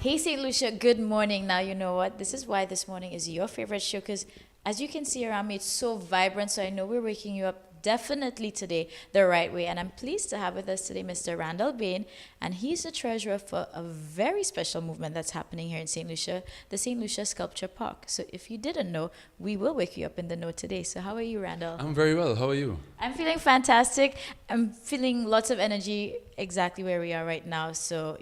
Hey, St. Lucia, good morning. Now, you know what? This is why this morning is your favorite show because as you can see around me, it's so vibrant. So I know we're waking you up definitely today the right way. And I'm pleased to have with us today Mr. Randall Bain. And he's the treasurer for a very special movement that's happening here in St. Lucia, the St. Lucia Sculpture Park. So if you didn't know, we will wake you up in the know today. So how are you, Randall? I'm very well. How are you? I'm feeling fantastic. I'm feeling lots of energy exactly where we are right now. So,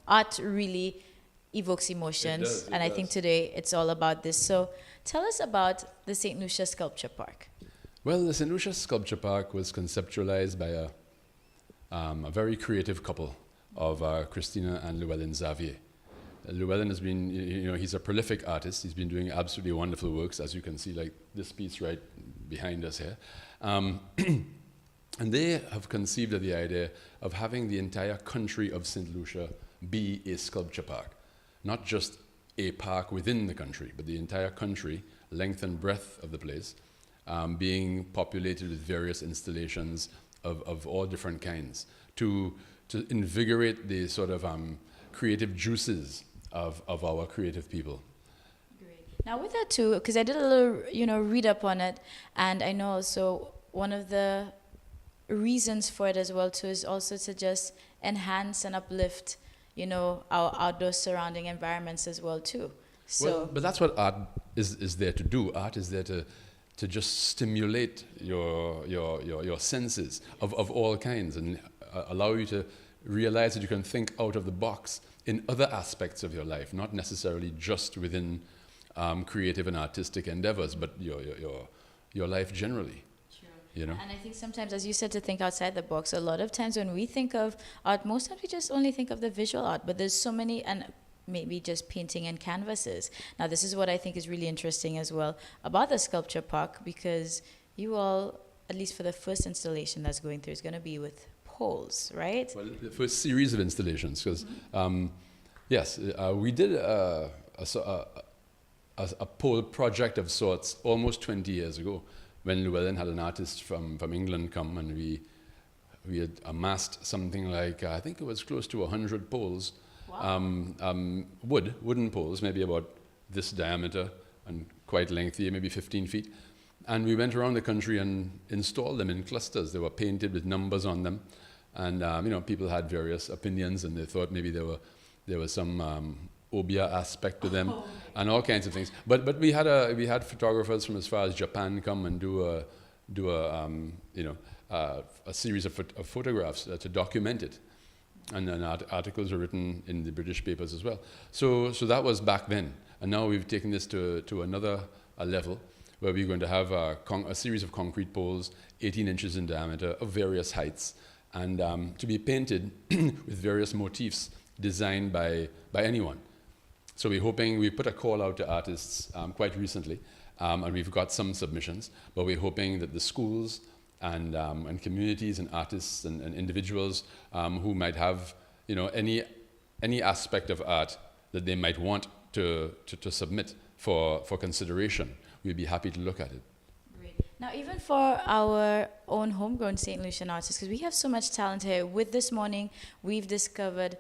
art really evokes emotions. It And I think does. today it's all about this. So tell us about the St. Lucia Sculpture Park. Well, the St. Lucia Sculpture Park was conceptualized by a very creative couple of Christina and Llewellyn Xavier. Llewellyn has been, he's a prolific artist. He's been doing absolutely wonderful works, as you can see, like this piece right behind us here. And they have conceived of the idea of having the entire country of St. Lucia be a sculpture park. Not just a park within the country, but the entire country, length and breadth of the place, being populated with various installations of all different kinds to invigorate the sort of creative juices of our creative people. Great. Now with that too, because I did a little, read up on it, and I know also one of the reasons for it as well too is also to just enhance and uplift, our outdoor surrounding environments as well too. So, Well, but that's what art is there to do. Art is there to just stimulate your senses of all kinds and allow you to realize that you can think out of the box in other aspects of your life, not necessarily just within creative and artistic endeavors, but your life generally. And I think sometimes, as you said, to think outside the box. A lot of times when we think of art, most times we just only think of the visual art, but there's so many, and maybe just painting and canvases. Now, this is what I think is really interesting as well about the sculpture park, because you all, at least for the first installation that's going through, is going to be with poles, right? Well, the first series of installations, because yes, we did a pole project of sorts almost 20 years ago, when Llewellyn had an artist from England come, and we had amassed something like, I think it was close to 100 poles. Wow. Wooden poles, maybe about this diameter and quite lengthy, maybe 15 feet. And we went around the country and installed them in clusters. They were painted with numbers on them. And people had various opinions, and they thought maybe there was some obia aspect to them, and all kinds of things. But we had photographers from as far as Japan come and do a series of photographs to document it, and then articles were written in the British papers as well. So that was back then, and now we've taken this to another level, where we're going to have a series of concrete poles, 18 inches in diameter, of various heights, and to be painted with various motifs designed by anyone. So we're hoping, we put a call out to artists quite recently, and we've got some submissions, but we're hoping that the schools and communities and artists and individuals who might have any aspect of art that they might want to submit for consideration, we'd be happy to look at it. Great. Now, even for our own homegrown St. Lucian artists, because we have so much talent here, with this morning, we've discovered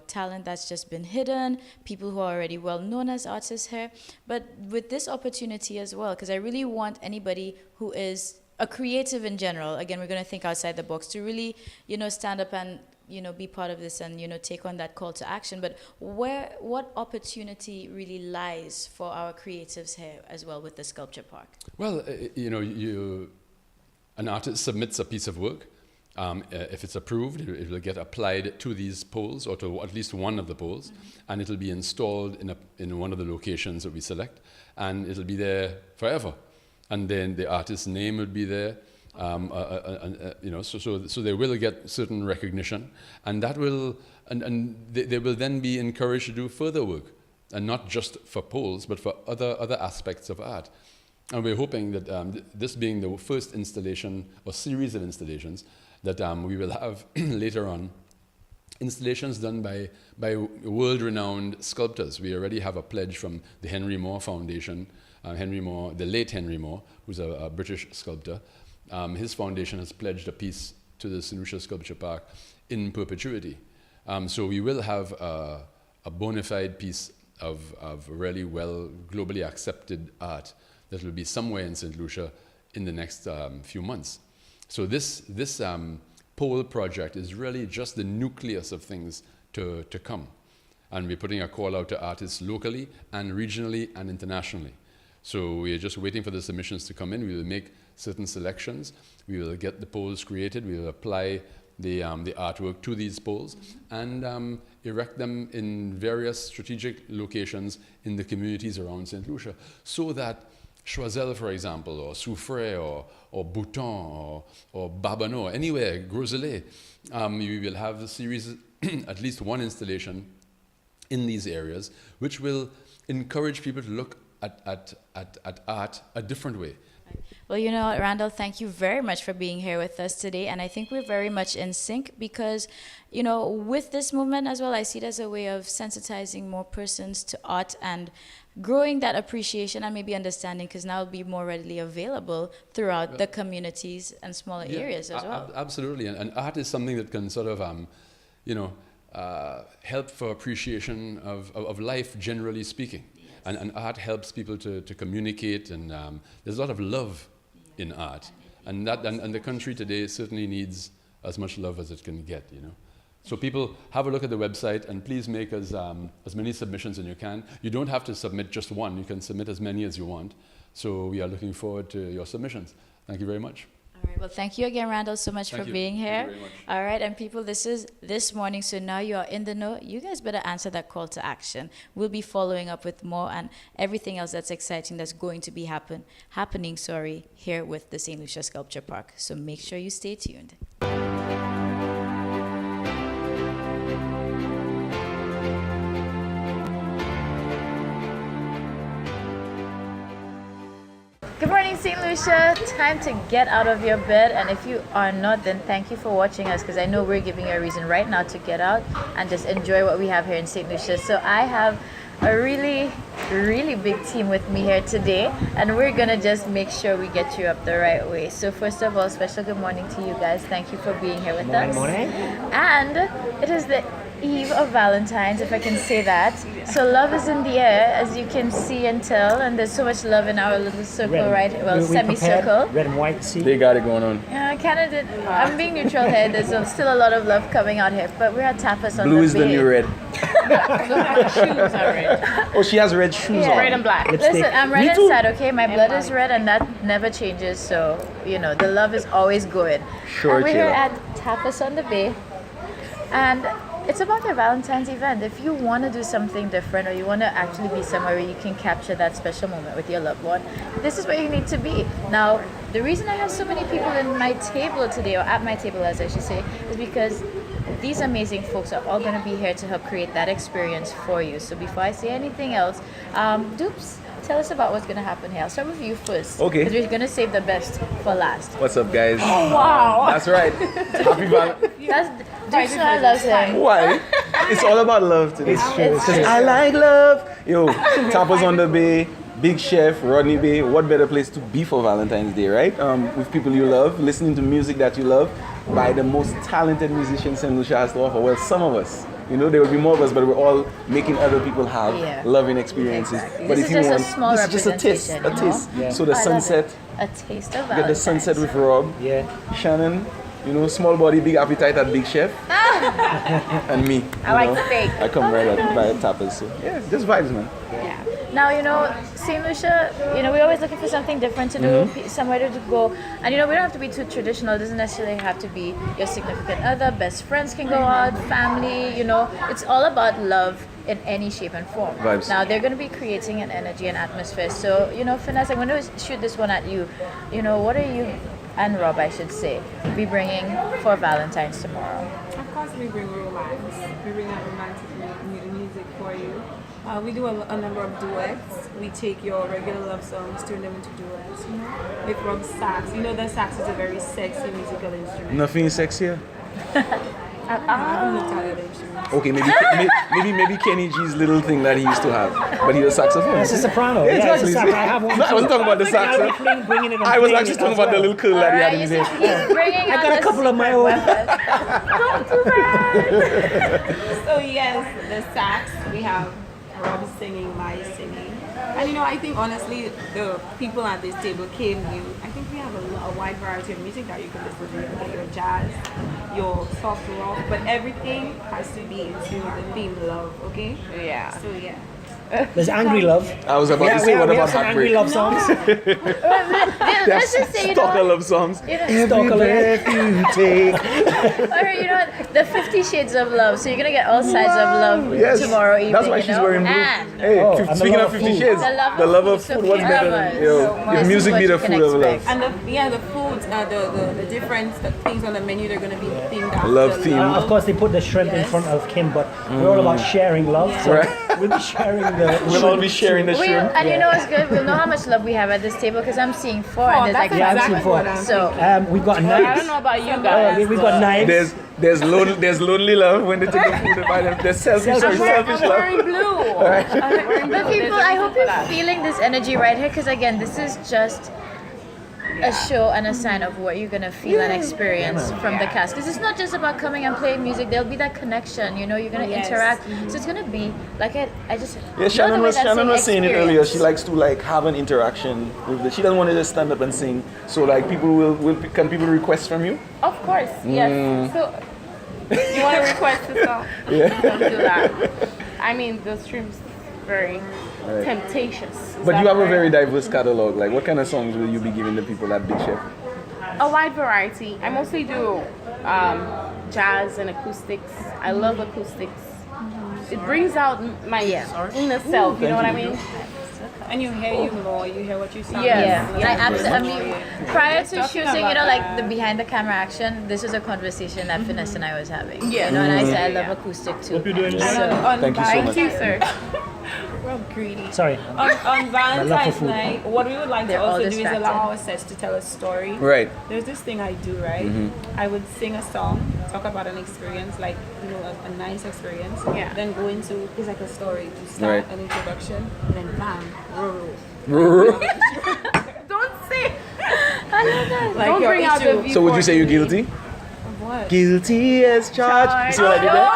talent that's just been hidden, people who are already well known as artists here. But with this opportunity as well, because I really want anybody who is a creative in general, again, we're going to think outside the box, to really, stand up and, be part of this and, take on that call to action. But what opportunity really lies for our creatives here as well with the sculpture park? Well, an artist submits a piece of work. If it's approved, it will get applied to these poles, or to at least one of the poles, and it'll be installed in one of the locations that we select, and it'll be there forever. And then the artist's name will be there, so they will get certain recognition, and that will, and they will then be encouraged to do further work, and not just for poles, but for other aspects of art. And we're hoping that this being the first installation or series of installations, that we will have later on installations done by world-renowned sculptors. We already have a pledge from the Henry Moore Foundation. The late Henry Moore, who's a British sculptor. His foundation has pledged a piece to the St. Lucia Sculpture Park in perpetuity. So we will have bona fide piece of really well globally accepted art that will be somewhere in St. Lucia in the next few months. So this pole project is really just the nucleus of things to come. And we're putting a call out to artists locally and regionally and internationally. So we are just waiting for the submissions to come in. We will make certain selections. We will get the poles created. We will apply the artwork to these poles and erect them in various strategic locations in the communities around St. Lucia, so that Choiseul, for example, or Soufrière, or Bouton, or Babano, anywhere, Groselet, we will have a series, at least one installation in these areas, which will encourage people to look at art a different way. Well, you know, Randall, thank you very much for being here with us today. And I think we're very much in sync because, you know, with this movement as well, I see it as a way of sensitizing more persons to art and growing that appreciation and maybe understanding, because now it'll be more readily available throughout the communities and smaller areas as well. Absolutely. And art is something that can sort of, help for appreciation of life, generally speaking. And art helps people to communicate, and there's a lot of love in art. And the country today certainly needs as much love as it can get, you know. So people, have a look at the website, and please make as many submissions as you can. You don't have to submit just one. You can submit as many as you want. So we are looking forward to your submissions. Thank you very much. All right. Well, thank you again, Randall, so much for being here. Thank you very much. All right. And people, this is This Morning. So now you are in the know. You guys better answer that call to action. We'll be following up with more and everything else that's exciting that's going to be happening here with the St. Lucia Sculpture Park. So make sure you stay tuned. Good morning, St. Lucia. Time to get out of your bed. And if you are not, then thank you for watching us, because I know we're giving you a reason right now to get out and just enjoy what we have here in St. Lucia. So I have a really, really big team with me here today, and we're gonna just make sure we get you up the right way. So first of all, special good morning to you guys. Thank you for being here with us. Morning. And it is the eve of Valentine's, if I can say that. So love is in the air, as you can see and tell, and there's so much love in our little circle, semicircle. Red and white, see? They got it going on. Yeah, Canada. I'm being neutral here. There's still a lot of love coming out here, but we're at Tapas on Blue the is the bay. new red. Shoes are red. Oh, she has red shoes on. Red and black. Lipstick. Listen, I'm red Me too. inside, okay? My blood is red, and that never changes. So, you know, the love is always good. Sure, And we're here Taylor. at Tapas on the Bay, and it's about your Valentine's event. If you want to do something different, or you want to actually be somewhere where you can capture that special moment with your loved one, this is where you need to be. Now, the reason I have so many people in my table today, or at my table as I should say, is because these amazing folks are all going to be here to help create that experience for you. So before I say anything else, Dupes, tell us about what's going to happen here. I'll start with you first. Okay. Because we're going to save the best for last. What's up, guys? Wow. That's right. Happy Valentine's. Dupes loves him. Why? It's all about love today. It's true. It's true. I like love. Yo, Tapas on the Bay, Big Chef, Rodney Bay. What better place to be for Valentine's Day, right? With people you love, listening to music that you love, by the most talented musicians St. Lucia has to offer. Well, some of us. You know, there will be more of us, but we're all making other people have loving experiences. Exactly. But This if is you just a want, small this is just a taste, representation, you know? Yeah. So the I love sunset, it. A taste of get Valentine's. the sunset with Rob, Yeah. Shannon, you know, small body, big appetite at Big Chef, and me. I like you know. steak. I come right at by Tapas, so yeah, just vibes, man. Yeah. Now, you know, St. Lucia, you know, we're always looking for something different to do, somewhere to go. And, you know, we don't have to be too traditional. It doesn't necessarily have to be your significant other. Best friends can go out, family, you know. It's all about love in any shape and form. Vibes. Now, they're going to be creating an energy and atmosphere. So, you know, Finesse, I'm going to shoot this one at you. You know, what are you, and Rob, I should say, be bringing for Valentine's tomorrow? Of course, we bring romance. We bring out romantic music for you. We do a number of duets. We take your regular love songs, turn them into duets, you know, with Rob's sax. You know that sax is a very sexy musical instrument. Nothing is sexier. I haven't looked at the instruments. Okay, maybe Kenny G's little thing that he used to have, but he was saxophone. It's a soprano. Yeah, Yeah, it's a exactly. saxophone. I have one. No, I wasn't talking about the sax. I'll be bringing it and I was playing actually it talking as about the well. little curl that he had in you his see, hair. he's bringing I out got a the couple of my secret own. weapon. So yes, the sax, we have Rob singing, my singing. And you know, I think honestly, the people at this table came new. I think we have a wide variety of music that you can listen to. You can get your jazz, your soft rock, but everything has to be into the theme love, okay? Yeah. So yeah. There's Angry Love. I was about to say, we what have about some Angry Heartbreak? Love songs. Let's just say, you Stalker know, love songs. Stalker Love. You take. or you know what, the 50 Shades of Love. So you're gonna get all sides of love Yes. tomorrow evening. That's why you she's know? wearing blue. And Hey, Oh, and the speaking love of of 50 food. Shades, the love of of food, food. what's So better lovers. than, yo, So if this music is be what the you can food of love. expect. And the foods, the different things on the menu, they're gonna be themed after Love theme. Of course, they put the shrimp in Yes. front of Kim, but we're all about sharing love. So Right. we'll be sharing the We'll all be sharing the We, shrimp. and you know what's good? We'll know how much love we have at this table because I'm seeing four and there's like that's five exactly people. what I'm So We've got I knives. don't know about you guys. We've got knives. There's lonely love when they take the food and buy them. There's selfish Selfish love. love. I'm wearing blue. I'm wearing blue. but people, There's a I hope reason for you're that. feeling this energy right here because again, this is just a show and a sign of what you're gonna feel and experience from the cast. Because it's not just about coming and playing music. There'll be that connection. You know, you're gonna Yes. interact. So it's gonna be like I just. Yeah, not Shannon the way was that Shannon was saying it earlier. She experience. likes to like have an interaction with the. She doesn't want to just stand up and sing. So like people will can people request from you? Of course, yes. So, you want to request a song? Yeah. Don't do that. I mean, the stream's very temptatious. Is But that you have a right? very diverse catalog. Like, what kind of songs will you be giving the people at Big Chef? A wide variety. I mostly do jazz and acoustics. I love acoustics. It brings out my inner self. You know what I mean? And you hear you more, you hear what you sound. Yes. Yeah, I absolutely. I mean, prior to talking shooting, you know, about like the behind the camera action, this was a conversation that Finesse and I was having. Yeah. You know, and I said I love acoustic too. Hope you're doing And well. on Thank you so Thank much. you, sir. We're greedy. Sorry. On Valentine's food. night, what we would like They're to all also do is distracted. allow our sets to tell a story. Right. There's this thing I do, right? I would sing a song, talk about an experience, like, you know, a nice experience. Yeah. Then go into, it's like a story to start Right. an introduction, and then bam, Don't say. like Don't your bring out the issue. view. So would you say you're guilty? Of what? Guilty as charged. You see what I did No, there?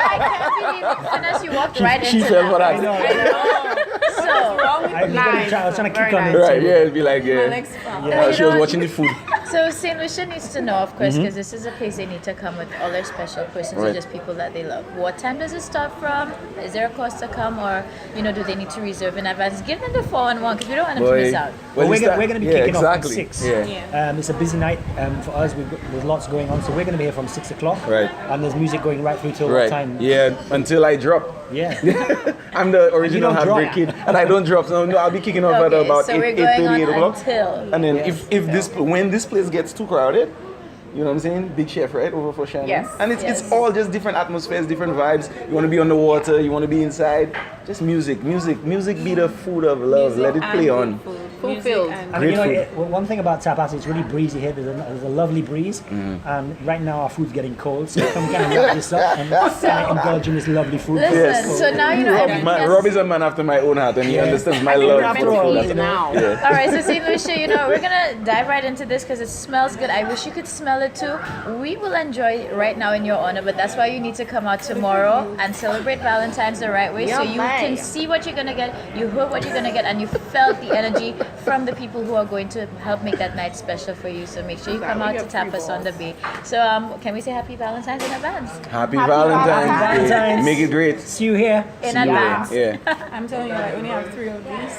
I can't believe it. Finesse, you walked right She into fell for that. I that. know. So, I was trying to kick Very on nice. it. Right, yeah, it'd be like, My yeah. next song. Yeah. She was watching the food. so St. Lucia needs to know, of course, because this is a place they need to come with all their special persons or Right. just people that they love. What time does it start from? Is there a cost to come, or you know, do they need to reserve in advance? Give them the 411 because we don't want them to miss out. Well, you we're start- going to be yeah, kicking exactly. off at 6. Yeah. It's a busy night for us. There's lots going on, so we're going to be here from 6 o'clock. Right. And there's music going right through till what Right. time? Yeah, until I drop. Yeah. I'm the original don't Heartbreak drop. Kid, and I don't drop. So no, I'll be kicking off at Okay, about so 8, we're going 8:30, 8 on o'clock. until. And then when this place gets too crowded, you know what I'm saying? Big Chef, right? Over for Shannon. Yes. And it's Yes. all just different atmospheres, different vibes. You want to be on the water, you want to be inside. Just music be the food of love. Music Let it and play good on. food. Fulfilled. Music and And Great you know, food. one thing about tapas, it's really breezy here. There's a lovely breeze. And right now our food's getting cold, so we can kind of wrap this up and kind of indulge in this lovely food. Listen, Yes. so now you know everything has- Rob is a man after my own heart, and he understands my love after for all, food. you know. Now. Yeah. All right, so St. Lucia, you know, we're gonna dive right into this because it smells good. I wish you could smell it too. We will enjoy it right now in your honor, but that's why you need to come out tomorrow and celebrate Valentine's the right way, so you can see what you're gonna get, you heard what you're gonna get, and you felt the energy from the people who are going to help make that night special for you. So make sure you come out to tap us on the bay. So can we say Happy Valentine's in advance? Happy Valentine's Day. Valentine's. Make it great. See you here. In Yeah. advance. Yeah. I'm telling you, I only have 3 of these.